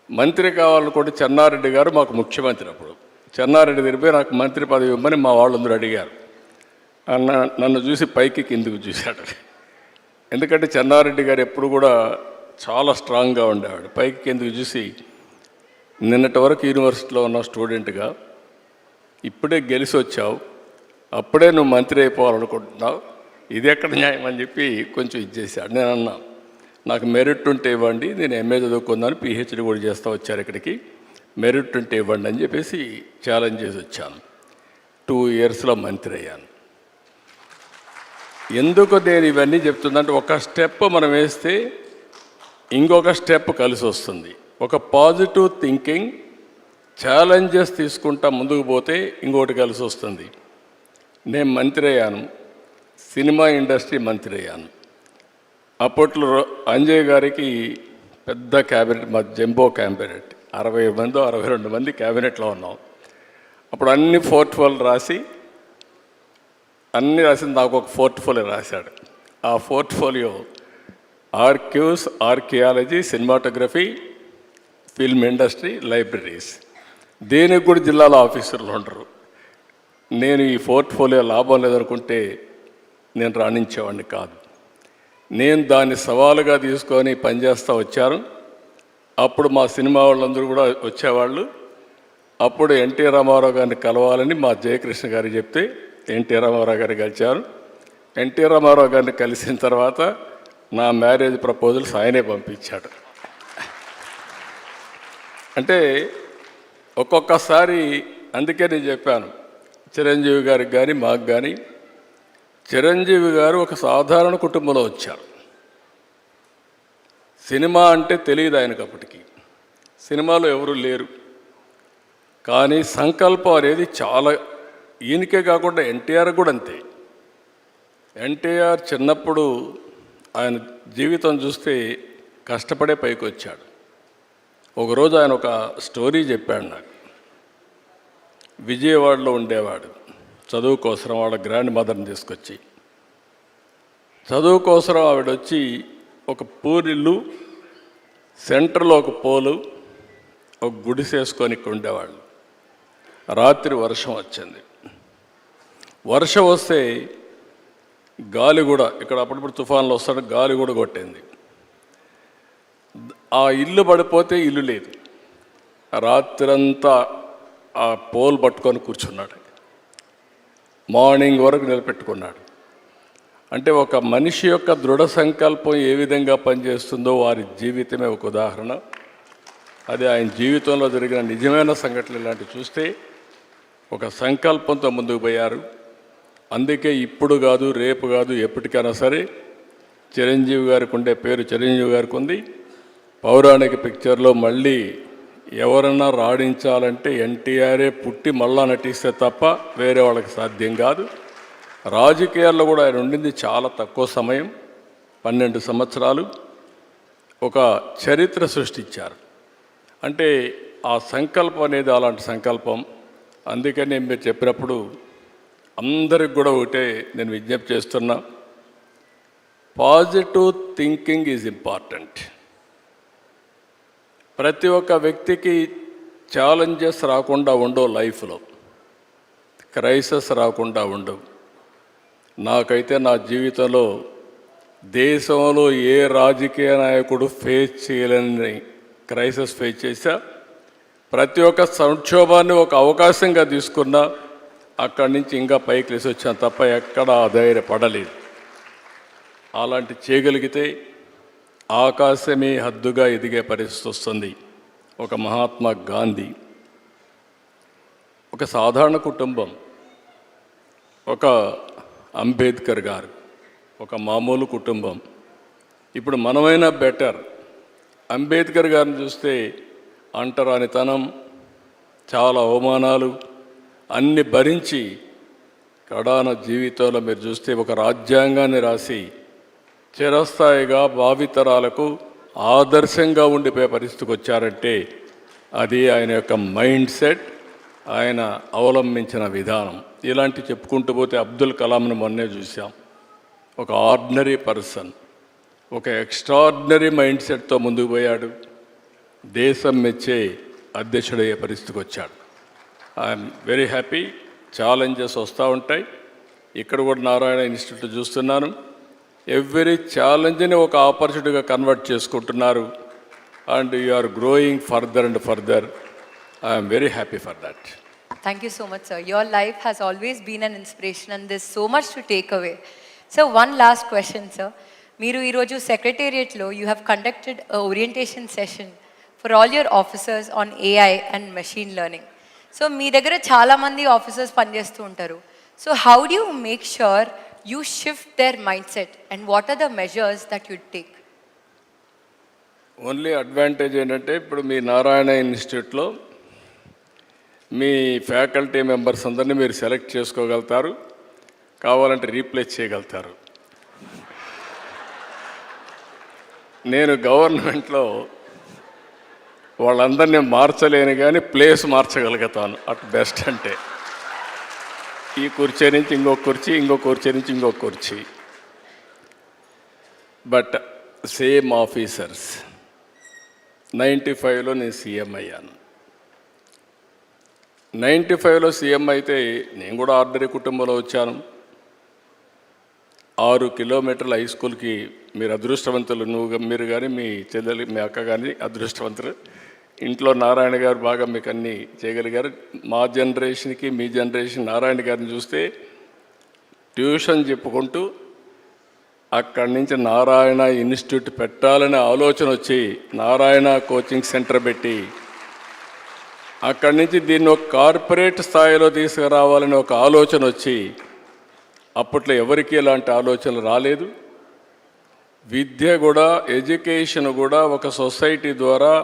మంత్రి కావాలనుకుంటే చెన్నారెడ్డి గారు మాకు ముఖ్యమంత్రి. అప్పుడు చెన్నారెడ్డి తిరిగిపోయి నాకు మంత్రి పదవి ఇవ్వమని మా వాళ్ళందరూ అడిగారు. నన్ను చూసి పైకి కిందికి చూశాడు. ఎందుకంటే చెన్నారెడ్డి గారు ఎప్పుడు కూడా చాలా స్ట్రాంగ్గా ఉండేవాడు. పైకి కిందకి చూసి నిన్నటి వరకు యూనివర్సిటీలో ఉన్న స్టూడెంట్గా ఇప్పుడే గెలిచి వచ్చావు, అప్పుడే నువ్వు మంత్రి అయిపోవాలనుకుంటున్నావు, ఇది ఎక్కడ న్యాయం అని చెప్పి కొంచెం ఇచ్చేసాడు. నేను అన్నా, నాకు మెరిట్ ఉంటే ఇవ్వండి, నేను ఎంఏ చదువుకున్నాను, పిహెచ్డి కూడా చేస్తూ వచ్చారు ఇక్కడికి, మెరిట్ ఉంటే ఇవ్వండి అని చెప్పేసి ఛాలెంజ్ చేసి వచ్చాను. 2 ఇయర్స్లో మంత్రి అయ్యాను. ఎందుకు నేను ఇవన్నీ చెప్తుందంటే, ఒక స్టెప్ మనం వేస్తే ఇంకొక స్టెప్ కలిసి వస్తుంది. ఒక పాజిటివ్ థింకింగ్, ఛాలెంజెస్ తీసుకుంటా ముందుకు పోతే ఇంకోటి కలిసి వస్తుంది. నేను మంత్రి అయ్యాను, సినిమా ఇండస్ట్రీ మంత్రి అయ్యాను. అప్పట్లో అంజయ్ గారికి పెద్ద క్యాబినెట్, మా జంబో క్యాబినెట్, 60 మందో 62 మంది క్యాబినెట్లో ఉన్నాం. అప్పుడు అన్ని పోర్ట్ఫోలియో రాసి నాకు ఒక పోర్ట్ఫోలియో రాశాడు. ఆ portfolio archives, archaeology, cinematography, film industry, libraries. దేనికి కూడా జిల్లాలో ఆఫీసర్లు ఉండరు. నేను ఈ పోర్ట్ఫోలియో లాభం లేదనుకుంటే నేను రాణించేవాడిని కాదు. నేను దాన్ని సవాలుగా తీసుకొని పనిచేస్తూ వచ్చాను. అప్పుడు మా సినిమా వాళ్ళందరూ కూడా వచ్చేవాళ్ళు. అప్పుడు ఎన్టీ రామారావు గారిని కలవాలని మా జయకృష్ణ గారు చెప్తే ఎన్టీ రామారావు గారిని కలిశారు. ఎన్టీ రామారావు గారిని కలిసిన తర్వాత నా మ్యారేజ్ ప్రపోజల్స్ ఆయనే పంపించాడు. అంటే ఒక్కొక్కసారి, అందుకే నేను చెప్పాను చిరంజీవి గారికి కానీ మాకు కానీ, చిరంజీవి గారు ఒక సాధారణ కుటుంబంలో వచ్చారు. సినిమా అంటే తెలియదు ఆయనకు అప్పటికి, సినిమాలో ఎవరు లేరు. కానీ సంకల్పం అనేది చాలా, ఈయనకే కాకుండా ఎన్టీఆర్ కూడా అంతే. ఎన్టీఆర్ చిన్నప్పుడు ఆయన జీవితం చూస్తే కష్టపడే పైకి వచ్చాడు. ఒకరోజు ఆయన ఒక స్టోరీ చెప్పాడు నాకు. విజయవాడలో ఉండేవాడు, చదువు కోసం వాళ్ళ గ్రాండ్ మదర్ని తీసుకొచ్చి, చదువు కోసం ఆవిడ వచ్చి ఒక పూరిల్లు, సెంటర్లో ఒక పోలు, ఒక గుడిసేసుకొని ఇక్కడ ఉండేవాళ్ళు. రాత్రి వర్షం వచ్చింది. వర్షం వస్తే గాలి కూడా, ఇక్కడ అప్పుడప్పుడు తుఫాన్లు వస్తాడు, గాలి కూడా కొట్టింది. ఆ ఇల్లు పడిపోతే ఇల్లు లేదు. రాత్రంతా ఆ పోల్ పట్టుకొని కూర్చున్నాడు. మార్నింగ్ వరకు నిలబెట్టుకున్నాడు. అంటే ఒక మనిషి యొక్క దృఢ సంకల్పం ఏ విధంగా పనిచేస్తుందో వారి జీవితమే ఒక ఉదాహరణ. అది ఆయన జీవితంలో జరిగిన నిజమైన సంఘటనలు ఇలాంటివి చూస్తే ఒక సంకల్పంతో ముందుకు పోయారు. అందుకే ఇప్పుడు కాదు, రేపు కాదు, ఎప్పటికైనా సరే చిరంజీవి గారికి ఉండే పేరు చిరంజీవి గారికి ఉంది. పౌరాణిక పిక్చర్లో మళ్ళీ ఎవరన్నా రాణించాలంటే ఎన్టీఆరే పుట్టి మళ్ళా నటిస్తే తప్ప వేరే వాళ్ళకి సాధ్యం కాదు. రాజకీయాల్లో కూడా ఆయన ఉండింది చాలా తక్కువ సమయం, 12 సంవత్సరాలు. ఒక చరిత్ర సృష్టించారు. అంటే ఆ సంకల్పం అనేది అలాంటి సంకల్పం. అందుకని మీరు చెప్పినప్పుడు అందరికి కూడా ఒకటే నేను విజ్ఞప్తి చేస్తున్నా, పాజిటివ్ థింకింగ్ ఈజ్ ఇంపార్టెంట్. ప్రతి ఒక్క వ్యక్తికి ఛాలెంజెస్ రాకుండా ఉండవు, లైఫ్లో క్రైసిస్ రాకుండా ఉండవు. నాకైతే నా జీవితంలో దేశంలో ఏ రాజకీయ నాయకుడు ఫేస్ చేయలేని క్రైసిస్ ఫేస్ చేశా. ప్రతి ఒక్క సంక్షోభాన్ని ఒక అవకాశంగా తీసుకున్నా, అక్కడి నుంచి ఇంకా పైకి లేసి వచ్చాను తప్ప ఎక్కడ ధైర్యపడలేదు. అలాంటి చేయగలిగితే ఆకాశమే హద్దుగా ఎదిగే పరిస్థితి వస్తుంది. ఒక మహాత్మా గాంధీ, ఒక సాధారణ కుటుంబం, ఒక అంబేద్కర్ గారు, ఒక మామూలు కుటుంబం. ఇప్పుడు మనమైనా బెటర్. అంబేద్కర్ గారిని చూస్తే అంటరానితనం, చాలా అవమానాలు అన్ని భరించి కడాన జీవితంలో మీరు చూస్తే ఒక రాజ్యాంగాన్ని రాసి చిరస్థాయిగా భావితరాలకు ఆదర్శంగా ఉండిపోయే పరిస్థితికి వచ్చారంటే అది ఆయన యొక్క మైండ్ సెట్, ఆయన అవలంబించిన విధానం. ఇలాంటి చెప్పుకుంటూ పోతే అబ్దుల్ కలాంను మొన్నే చూసాం. ఒక ఆర్డినరీ పర్సన్, ఒక ఎక్స్ట్రాడినరీ మైండ్ సెట్తో ముందుకు పోయాడు. దేశం మెచ్చే అధ్యక్షుడయ్యే పరిస్థితికి వచ్చాడు. I'm very happy. ఛాలెంజెస్ వస్తూ ఉంటాయి. ఇక్కడ కూడా నారాయణ ఇన్స్టిట్యూట్ చూస్తున్నాను, ఎవ్రీ ఛాలెంజ్ని ఒక ఆపర్చునిటీగా కన్వర్ట్ చేసుకుంటున్నారు. And you are growing further and further. I'm very happy for that. Thank you so much, sir. Your life has always been an inspiration and there's so much to take away. So one last question, sir. మీరు ఈరోజు సెక్రటేరియట్లో you have conducted orientation session for all your officers on AI and machine learning. So మీ దగ్గర చాలామంది ఆఫీసర్స్ పనిచేస్తూ ఉంటారు. So how do you make sure you shift their mindset and what are the measures that you'd take? Only advantage ఏంటంటే ఇప్పుడు మీ నారాయణ ఇన్స్టిట్యూట్లో మీ ఫ్యాకల్టీ మెంబర్స్ అందరినీ మీరు సెలెక్ట్ చేసుకోగలుగుతారు, కావాలంటే రీప్లేస్ చేయగలుగుతారు. నేను గవర్నమెంట్లో వాళ్ళందరినీ మార్చలేను కానీ ప్లేస్ మార్చగలుగుతాను అట్ బెస్ట్. అంటే ఈ కుర్చీ నుంచి ఇంకో కుర్చీ, ఇంకో కుర్చీ నుంచి ఇంకో కుర్చీ. But same officers. 95లో నేను సీఎం అయ్యాను. 95లో సీఎం అయితే నేను కూడా ఆర్డినరీ కుటుంబంలో వచ్చాను. 6 కిలోమీటర్ల హై స్కూల్కి మీరు అదృష్టవంతులు, మీరు కానీ మీ చెల్లెలు మీ అక్క కానీ అదృష్టవంతులు. ఇంట్లో నారాయణ గారు బాగా మీకు అన్నీ చేయగలిగారు. మా జనరేషన్కి మీ జనరేషన్ నారాయణ గారిని చూస్తే ట్యూషన్ చెప్పుకుంటూ అక్కడి నుంచి నారాయణ ఇన్స్టిట్యూట్ పెట్టాలనే ఆలోచన వచ్చి నారాయణ కోచింగ్ సెంటర్ పెట్టి అక్కడి నుంచి దీన్ని ఒక కార్పొరేట్ స్థాయిలో తీసుకురావాలని ఒక ఆలోచన వచ్చి, అప్పట్లో ఎవరికి ఇలాంటి ఆలోచనలు రాలేదు. విద్య కూడా, ఎడ్యుకేషన్ కూడా ఒక సొసైటీ ద్వారా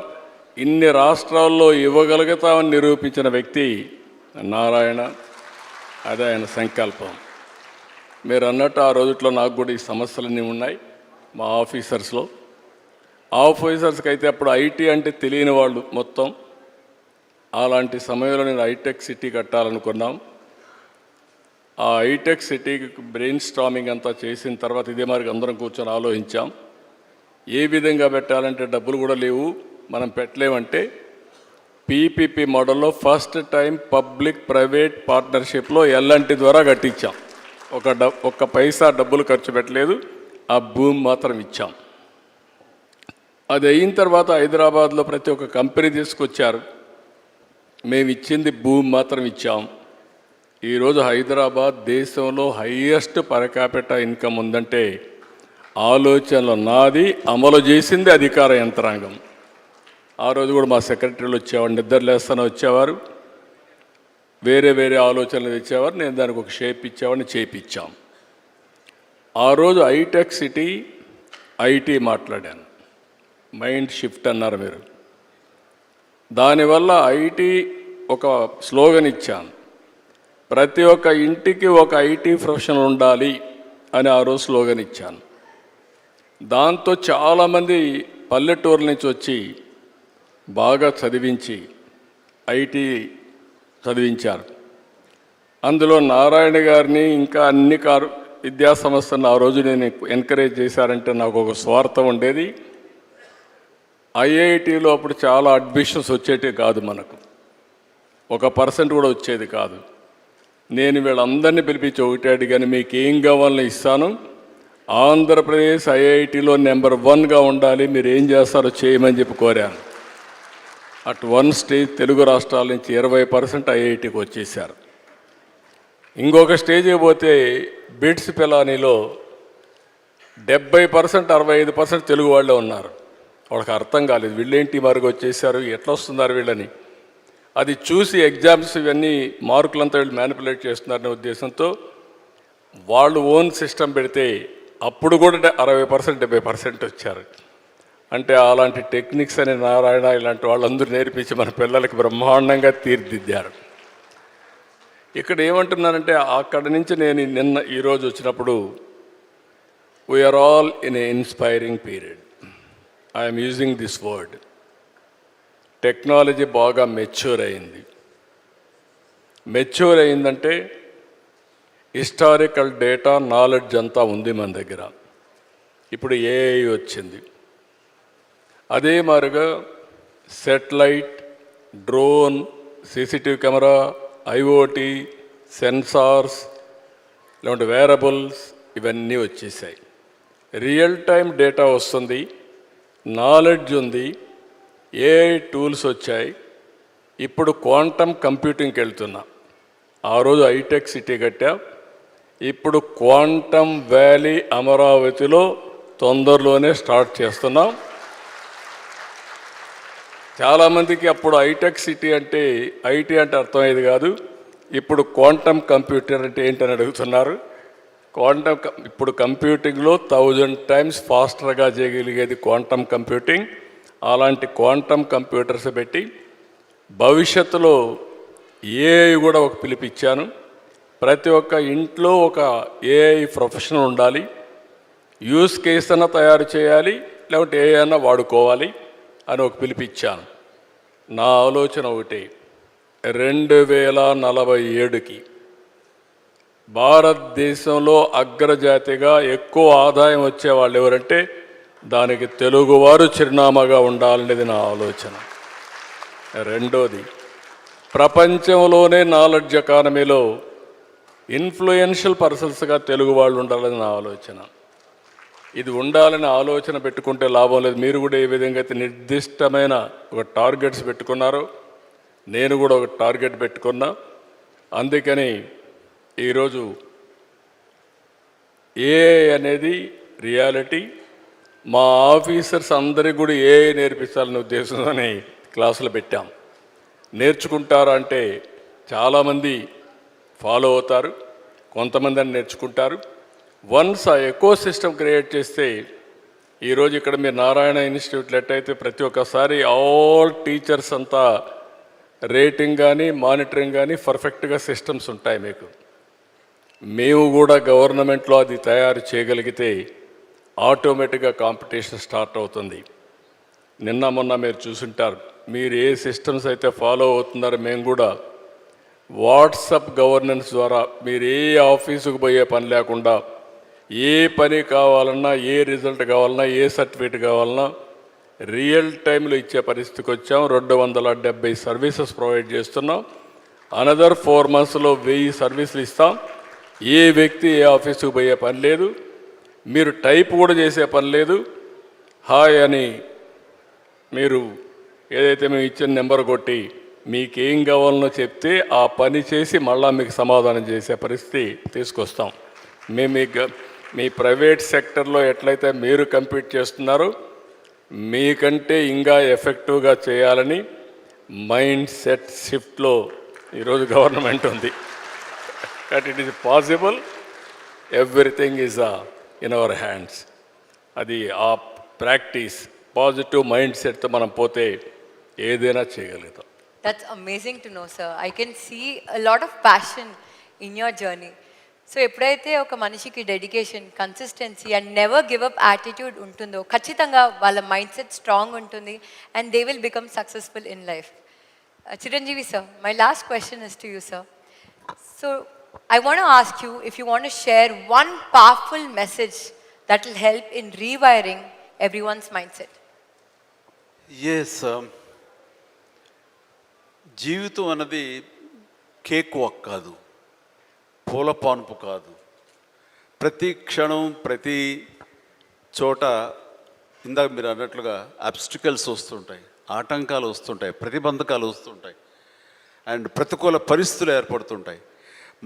ఇన్ని రాష్ట్రాల్లో ఇవ్వగలుగుతామని నిరూపించిన వ్యక్తి నారాయణ. అదే ఆయన సంకల్పం. మీరు అన్నట్టు ఆ రోజుల్లో నాకు కూడా ఈ సమస్యలన్నీ ఉన్నాయి మా ఆఫీసర్స్లో. ఆఫీసర్స్కి అయితే అప్పుడు ఐటీ అంటే తెలియని వాళ్ళు మొత్తం. అలాంటి సమయంలో నేను హైటెక్ సిటీ కట్టాలనుకున్నాం. ఆ హైటెక్ సిటీకి బ్రెయిన్ స్టార్మింగ్ అంతా చేసిన తర్వాత ఇదే మరి అందరం కూర్చొని ఆలోచించాం. ఏ విధంగా పెట్టాలంటే డబ్బులు కూడా లేవు, మనం పెట్టలేమంటే పీపీపీ మోడల్లో ఫస్ట్ టైం పబ్లిక్ ప్రైవేట్ పార్ట్నర్షిప్లో ఎల్ఎన్టీ ద్వారా కట్టించాం. ఒక్క పైసా డబ్బులు ఖర్చు పెట్టలేదు, ఆ భూమి మాత్రం ఇచ్చాం. అది అయిన తర్వాత హైదరాబాద్లో ప్రతి ఒక్క కంపెనీ తీసుకొచ్చారు, మేము ఇచ్చింది భూమి మాత్రం ఇచ్చాం. ఈరోజు హైదరాబాద్ దేశంలో హైయెస్ట్ పర్ క్యాపిటల్ ఇన్కమ్ ఉందంటే ఆలోచనలు నాది, అమలు చేసింది అధికార యంత్రాంగం. ఆ రోజు కూడా మా సెక్రటరీలు వచ్చేవారు, నిద్ర లేస్తానే వచ్చేవారు, వేరే వేరే ఆలోచనలు తెచ్చేవారు, నేను దానికి ఒక షేప్ ఇచ్చేవాడిని, చేపించాం. ఆ రోజు హైటెక్ సిటీ ఐటీ మాట్లాడాను, మైండ్ షిఫ్ట్ అన్నారు మీరు. దానివల్ల ఐటీ ఒక స్లోగన్ ఇచ్చాను, ప్రతి ఒక్క ఇంటికి ఒక ఐటీ ప్రొఫెషనల్ ఉండాలి అని ఆ రోజు స్లోగన్ ఇచ్చాను. దాంతో చాలామంది పల్లెటూరుల నుంచి వచ్చి బాగా చదివించి ఐటీ చదివించారు. అందులో నారాయణ గారిని ఇంకా అన్ని విద్యా సంస్థలను ఆ రోజు నేను ఎంకరేజ్ చేశారంటే నాకు ఒక స్వార్థం ఉండేది. ఐఐటీలో అప్పుడు చాలా అడ్మిషన్స్ వచ్చేటివి కాదు, మనకు 1% కూడా వచ్చేది కాదు. నేను వీళ్ళందరినీ పిలిపించి ఒకటి అడిగాను, మీకు ఏం కావాలని ఇస్తాను, ఆంధ్రప్రదేశ్ ఐఐటీలో నెంబర్ 1గా ఉండాలి, మీరు ఏం చేస్తారో చేయమని చెప్పి కోరాను. అట్ వన్ స్టేజ్ తెలుగు రాష్ట్రాల నుంచి 20% ఐఐటీకి వచ్చేసారు. ఇంకొక స్టేజ్కి పోతే బిట్స్ పిలానీలో 70% 65% తెలుగు వాళ్ళే ఉన్నారు. వాళ్ళకి అర్థం కాలేదు, వీళ్ళేంటి మరుగు వచ్చేసారు, ఎట్లా వస్తున్నారు వీళ్ళని. అది చూసి ఎగ్జామ్స్ ఇవన్నీ మార్కులంతా వీళ్ళు మ్యానిపులేట్ చేస్తున్నారనే ఉద్దేశంతో వాళ్ళు ఓన్ సిస్టమ్ పెడితే అప్పుడు కూడా 60% 70% వచ్చారు. అంటే అలాంటి టెక్నిక్స్ అని నారాయణ ఇలాంటి వాళ్ళందరూ నేర్పించి మన పిల్లలకి బ్రహ్మాండంగా తీర్చిదిద్దారు. ఇక్కడ ఏమంటున్నానంటే అక్కడి నుంచి నేను ఈరోజు వచ్చినప్పుడు we are all in a inspiring period. I'm using this word. Technology బాగా మెచ్యూర్ అయింది. మెచ్యూర్ అయిందంటే హిస్టారికల్ డేటా నాలెడ్జ్ అంతా ఉంది మన దగ్గర. ఇప్పుడు ఏఐ వచ్చింది. అదే మాదిరిగా satellite, drone, CCTV camera, IoT, sensors, ఇలాంటి వేరబుల్స్ ఇవన్నీ వచ్చేసాయి. రియల్ టైం డేటా వస్తుంది, నాలెడ్జ్ ఉంది, ఏఐ టూల్స్ వచ్చాయి. ఇప్పుడు క్వాంటమ్ కంప్యూటింగ్కి వెళ్తున్నా. ఆ రోజు హైటెక్ సిటీ కట్టా, ఇప్పుడు క్వాంటమ్ వ్యాలీ అమరావతిలో తొందరలోనే స్టార్ట్ చేస్తున్నాం. చాలామందికి అప్పుడు హైటెక్ సిటీ అంటే ఐటీ అంటే అర్థమయ్యేది కాదు. ఇప్పుడు క్వాంటమ్ కంప్యూటర్ అంటే ఏంటని అడుగుతున్నారు. ఇప్పుడు కంప్యూటింగ్లో 1000 టైమ్స్ ఫాస్టర్గా చేయగలిగేది క్వాంటమ్ కంప్యూటింగ్. అలాంటి క్వాంటమ్ కంప్యూటర్స్ పెట్టి భవిష్యత్తులో ఏఐ కూడా ఒక పిలిపిచ్చాను. ప్రతి ఒక్క ఇంట్లో ఒక ఏఐ ప్రొఫెషనల్ ఉండాలి. యూస్ కేస్ అన్నా తయారు చేయాలి, లేకపోతే ఏఐ అన్నా వాడుకోవాలి అని ఒక పిలిపిచ్చాను. నా ఆలోచన ఒకటి, 2047కి భారతదేశంలో అగ్రజాతిగా ఎక్కువ ఆదాయం వచ్చే వాళ్ళు ఎవరంటే దానికి తెలుగువారు చిరునామాగా ఉండాలనేది నా ఆలోచన. రెండోది, ప్రపంచంలోనే నాలెడ్జ్ ఎకానమీలో ఇన్ఫ్లుయెన్షియల్ పర్సన్స్గా తెలుగు వాళ్ళు ఉండాలని నా ఆలోచన. ఇది ఉండాలని ఆలోచన పెట్టుకుంటే లాభం లేదు. మీరు కూడా ఏ విధంగా అయితే నిర్దిష్టమైన ఒక టార్గెట్స్ పెట్టుకున్నారో నేను కూడా ఒక టార్గెట్ పెట్టుకున్నా. అందుకని ఈరోజు ఏఐ అనేది రియాలిటీ. మా ఆఫీసర్స్ అందరికీ కూడా ఏఐ నేర్పించాలనే ఉద్దేశంతోనే క్లాసులు పెట్టాం. నేర్చుకుంటారా అంటే చాలామంది ఫాలో అవుతారు, కొంతమంది అని నేర్చుకుంటారు. వన్స్ ఆ ఎకో సిస్టమ్ క్రియేట్ చేస్తే ఈరోజు ఇక్కడ మీరు నారాయణ ఇన్స్టిట్యూట్లో ఎట్టయితే ప్రతి ఒక్కసారి ఆల్ టీచర్స్ అంతా రేటింగ్ కానీ మానిటరింగ్ కానీ పర్ఫెక్ట్గా సిస్టమ్స్ ఉంటాయి మీకు. మేము కూడా గవర్నమెంట్లో అది తయారు చేయగలిగితే ఆటోమేటిక్గా కాంపిటీషన్ స్టార్ట్ అవుతుంది. నిన్న మొన్న మీరు చూసుంటారు, మీరు ఏ సిస్టమ్స్ అయితే ఫాలో అవుతున్నారో మేము కూడా వాట్సాప్ గవర్నెన్స్ ద్వారా మీరు ఏ ఆఫీసుకు పోయే పని లేకుండా ఏ పని కావాలన్నా, ఏ రిజల్ట్ కావాలన్నా, ఏ సర్టిఫికేట్ కావాలన్నా రియల్ టైంలో ఇచ్చే పరిస్థితికి వచ్చాం. 270 సర్వీసెస్ ప్రొవైడ్ చేస్తున్నాం. అనదర్ 4 monthsలో 1000 సర్వీసులు ఇస్తాం. ఏ వ్యక్తి ఏ ఆఫీసుకు పోయే పని లేదు, మీరు టైప్ కూడా చేసే పని లేదు. హాయ్ అని మీరు ఏదైతే మేము ఇచ్చిన నెంబర్ కొట్టి మీకేం కావాలనో చెప్తే ఆ పని చేసి మళ్ళా మీకు సమాధానం చేసే పరిస్థితి తీసుకొస్తాం. మేము మీ ప్రైవేట్ సెక్టర్లో ఎట్లయితే మీరు కంపీట్ చేస్తున్నారో మీకంటే ఇంకా ఎఫెక్టివ్గా చేయాలని మైండ్ సెట్ షిఫ్ట్లో ఈరోజు గవర్నమెంట్ ఉంది. But it is possible, everything is in our hands. అది ఆ ప్రాక్టీస్, పాజిటివ్ మైండ్ సెట్తో మనం పోతే ఏదైనా చేయగలుగుతాం. That's amazing to know, sir. I can see a lot of passion in your journey. So ఎప్పుడైతే ఒక మనిషికి dedication, consistency and never give up attitude ఉంటుందో ఖచ్చితంగా వాళ్ళ మైండ్ సెట్ స్ట్రాంగ్ ఉంటుంది and they will become successful in life. Chiranjeevi sir, my last question is to you sir. So I want to ask you if you want to share one powerful message that will help in rewiring everyone's mindset. Yes, జీవితం అన్నది కేక్ వాక్ కాదు, పూల పాన్పు కాదు. ప్రతి క్షణం, ప్రతి చోట ఇందాక మీరు అన్నట్లుగా అబ్స్టికల్స్ వస్తుంటాయి, ఆటంకాలు వస్తుంటాయి, ప్రతిబంధకాలు వస్తుంటాయి అండ్ ప్రతికూల పరిస్థితులు ఏర్పడుతుంటాయి.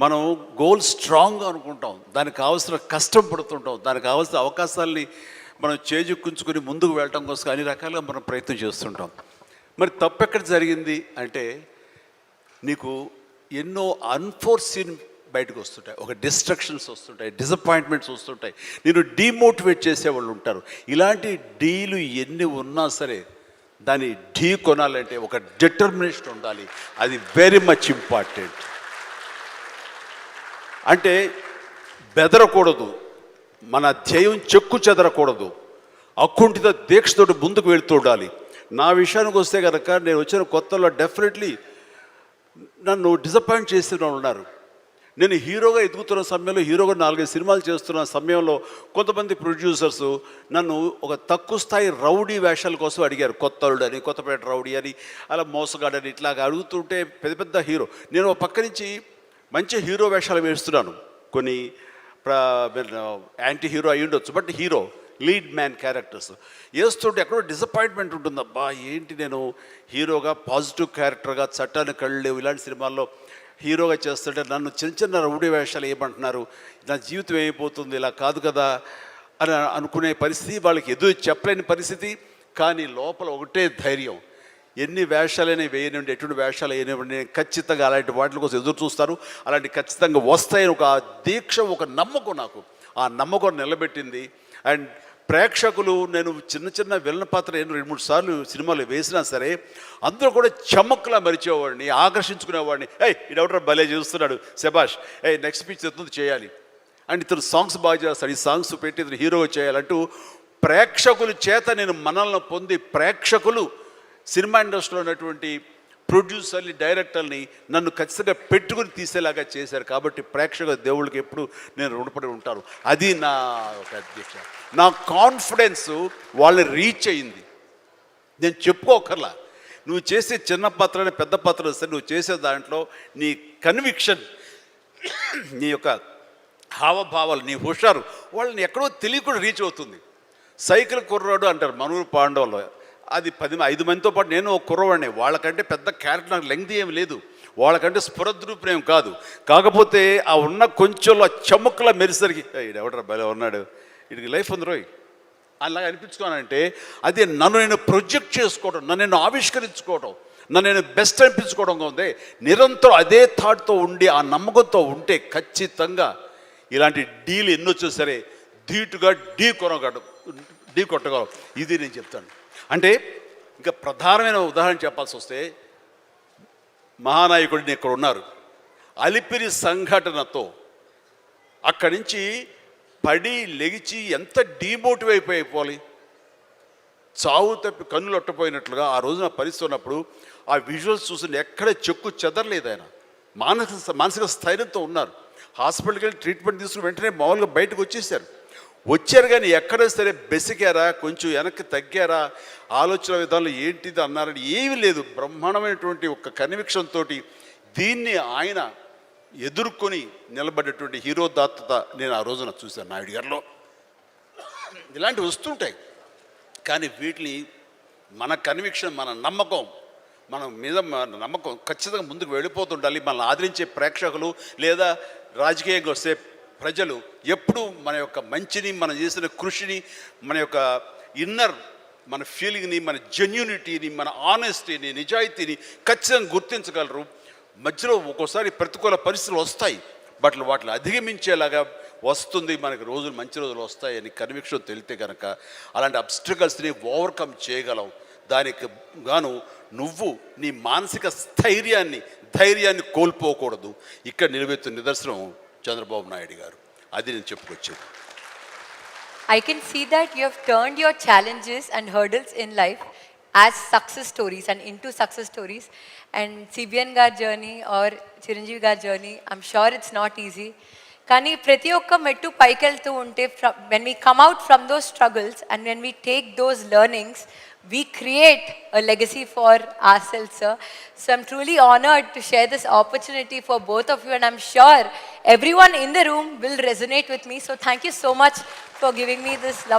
మనం గోల్ స్ట్రాంగ్గా అనుకుంటాం, దానికి కావాల్సిన కష్టం పడుతుంటాం, దానికి కావాల్సిన అవకాశాలని మనం చేజెక్కించుకొని ముందుకు వెళ్ళటం కోసం అన్ని రకాలుగా మనం ప్రయత్నం చేస్తుంటాం. మరి తప్పు ఎక్కడ జరిగింది అంటే నీకు ఎన్నో అన్ఫోర్సీన్ బయటకు వస్తుంటాయి, ఒక డిస్ట్రక్షన్స్ వస్తుంటాయి, డిసప్పాయింట్మెంట్స్ వస్తుంటాయి, నేను డీమోటివేట్ చేసేవాళ్ళు ఉంటారు. ఇలాంటి డీలు ఎన్ని ఉన్నా సరే దాన్ని ఢీ కొనాలంటే ఒక డిటర్మినేషన్ ఉండాలి. అది వెరీ మచ్ ఇంపార్టెంట్. అంటే బెదరకూడదు, మన ధ్యేయం చెక్కు చెదరకూడదు, అకుంఠిత దీక్షతోటి ముందుకు వెళుతూ ఉండాలి. నా విషయానికి వస్తే కనుక నేను వచ్చిన కొత్తలో డెఫినెట్లీ నన్ను డిసప్పాయింట్ చేసిన వాళ్ళు ఉన్నారు. నేను హీరోగా ఎదుగుతున్న సమయంలో, హీరోగా 4-5 సినిమాలు చేస్తున్న సమయంలో కొంతమంది ప్రొడ్యూసర్స్ నన్ను ఒక తక్కువ స్థాయి రౌడీ వేషాల కోసం అడిగారు. కొత్తలుడు అని, కొత్తపేట రౌడీ అని, అలా మోసగాడని ఇట్లాగా అడుగుతుంటే పెద్ద పెద్ద హీరో, నేను ఒక పక్క నుంచి మంచి హీరో వేషాలు వేస్తున్నాను, కొన్ని యాంటీ హీరో అయి ఉండొచ్చు, but hero lead man characters వేస్తుంటే ఎక్కడో డిసప్పాయింట్మెంట్ ఉంటుంది. అబ్బా ఏంటి నేను హీరోగా పాజిటివ్ క్యారెక్టర్గా చట్టాన్ని కళ్ళు లేవు ఇలాంటి సినిమాల్లో హీరోగా చేస్తుంటే నన్ను చిన్న చిన్న రౌడీ వేషాలు ఏమంటున్నారు, నా జీవితం అయిపోతుంది, ఇలా కాదు కదా అని అనుకునే పరిస్థితి, వాళ్ళకి ఎదురు చెప్పలేని పరిస్థితి. కానీ లోపల ఒకటే ధైర్యం, ఎన్ని వేషాలైనా వేయనివ్వండి, ఎటువంటి వేషాలు వేయనివ్వండి, నేను ఖచ్చితంగా అలాంటి వాటి కోసం ఎదురు చూస్తాను, అలాంటి ఖచ్చితంగా వస్తాయని ఒక దీక్ష, ఒక నమ్మకం, నాకు ఆ నమ్మకం నిలబెట్టింది. అండ్ ప్రేక్షకులు, నేను చిన్న చిన్న విలన్ పాత్ర 2-3 సార్లు సినిమాలు వేసినా సరే అందరూ కూడా చమక్లా మరిచేవాడిని, ఆకర్షించుకునేవాడిని. ఇడెవడో భలే చేస్తున్నాడు, శబాష్, నెక్స్ట్ పిక్చర్ ఎత్తుంది చేయాలి, అండ్ ఇతను సాంగ్స్ బాగా చేస్తాడు, ఈ సాంగ్స్ పెట్టి ఇతను హీరోగా చేయాలంటూ ప్రేక్షకుల చేత నేను మనల్ని పొంది, ప్రేక్షకులు సినిమా ఇండస్ట్రీలో ఉన్నటువంటి ప్రొడ్యూసర్ని, డైరెక్టర్ని నన్ను ఖచ్చితంగా పెట్టుకుని తీసేలాగా చేశారు. కాబట్టి ప్రేక్షక దేవుళ్ళకి ఎప్పుడు నేను రుణపడి ఉంటాను. అది నా ఒక అధ్యక్ష, నా కాన్ఫిడెన్స్ వాళ్ళని రీచ్ అయింది. నేను చెప్పుకోకర్లా, నువ్వు చేసే చిన్న పాత్ర పెద్ద పాత్ర సరే, నువ్వు చేసే దాంట్లో నీ కన్విక్షన్, నీ యొక్క హావభావాలు, నీ హుషారు వాళ్ళని ఎక్కడో తెలియకుండా రీచ్ అవుతుంది. సైకిల్ కుర్రాడు అంటారు మనూరు పాండవులు, అది 5 మందితో పాటు నేను ఒక కుర్రవాడిని. వాళ్ళకంటే పెద్ద క్యారెక్టర్ నాకు లెంగ్త్ ఏమి లేదు, వాళ్ళకంటే స్ఫురద్రూపేం కాదు. కాకపోతే ఆ ఉన్న కొంచెంలో చముక్కలా మెరిసరికి ఎవడరా భలే ఉన్నాడు, వీడికి లైఫ్ ఉంది రోయ్ అలాగా అనిపించుకోనంటే, అది నన్ను నేను ప్రొజెక్ట్ చేసుకోవడం, నన్ను నేను ఆవిష్కరించుకోవడం, నన్ను నేను బెస్ట్ అనిపించుకోవడం ఉంది. నిరంతరం అదే థాట్తో ఉండి, ఆ నమ్మకంతో ఉంటే ఖచ్చితంగా ఇలాంటి డీల్ ఎన్నొచ్చో సరే ధీటుగా ఢీ కొట్టగలం. ఇది నేను చెప్తాను. అంటే ఇంకా ప్రధానమైన ఉదాహరణ చెప్పాల్సి వస్తే, మహానాయకుడిని ఇక్కడ ఉన్నారు, అలిపిరి సంఘటనతో అక్కడి నుంచి పడి లెగిచి ఎంత డీమోటివ్ అయిపోవాలి, చావు తప్పి కన్నులు అట్టపోయినట్లుగా ఆ రోజున పరిస్థితి ఉన్నప్పుడు ఆ విజువల్స్ చూసి ఎక్కడ చెక్కు చెదరలేదు. ఆయన మానసిక స్థైర్యంతో ఉన్నారు. హాస్పిటల్కి వెళ్ళి ట్రీట్మెంట్ తీసుకుని వెంటనే మామూలుగా బయటకు వచ్చారు. కానీ ఎక్కడ సరే బెసికారా, కొంచెం వెనక్కి తగ్గారా, ఆలోచన విధానంలో ఏంటిది అన్నారని ఏమీ లేదు. బ్రహ్మాండమైనటువంటి ఒక కన్విక్షన్ తోటి దీన్ని ఆయన ఎదుర్కొని నిలబడేటువంటి హీరో దాత్తత నేను ఆ రోజున చూశాను నాయుడు గారిలో. ఇలాంటివి వస్తుంటాయి, కానీ వీటిని మన కన్విక్షన్, మన నమ్మకం, మన మీద నమ్మకం ఖచ్చితంగా ముందుకు వెళ్ళిపోతుండాలి. మనల్ని ఆదరించే ప్రేక్షకులు లేదా రాజకీయంగా వస్తే ప్రజలు ఎప్పుడూ మన యొక్క మంచిని, మనం చేసిన కృషిని, మన యొక్క ఇన్నర్ మన ఫీలింగ్ని, మన జెన్యూనిటీని, మన ఆనెస్టీని, నిజాయితీని ఖచ్చితంగా గుర్తించగలరు. మధ్యలో ఒక్కోసారి ప్రతికూల పరిస్థితులు వస్తాయి, బట్ వాటిని అధిగమించేలాగా వస్తుంది, మనకి రోజులు మంచి రోజులు వస్తాయని కన్విక్షన్ తెలితే కనుక అలాంటి అబ్స్ట్రకల్స్ని ఓవర్కమ్ చేయగలం. దానికి గాను నువ్వు నీ మానసిక ధైర్యాన్ని కోల్పోకూడదు. ఇక్కడ నిలబెత్తున్న నిదర్శనం చంద్రబాబు నాయుడు గారు. అది నేను చెప్పుకొచ్చేది. I can see that you have turned your challenges and hurdles in life as success stories and into success stories. And CBN gar journey or Chiranjeevi gar journey, I'm sure it's not easy. కానీ ప్రతి ఒక్క మెట్టు పైకి వెళ్తూ ఉంటే, when we come out from those struggles and when we take those learnings, we create a legacy for ourselves, sir. So I'm truly honored to share this opportunity for both of you, and I'm sure everyone in the room will resonate with me. So thank you so much for giving me this love.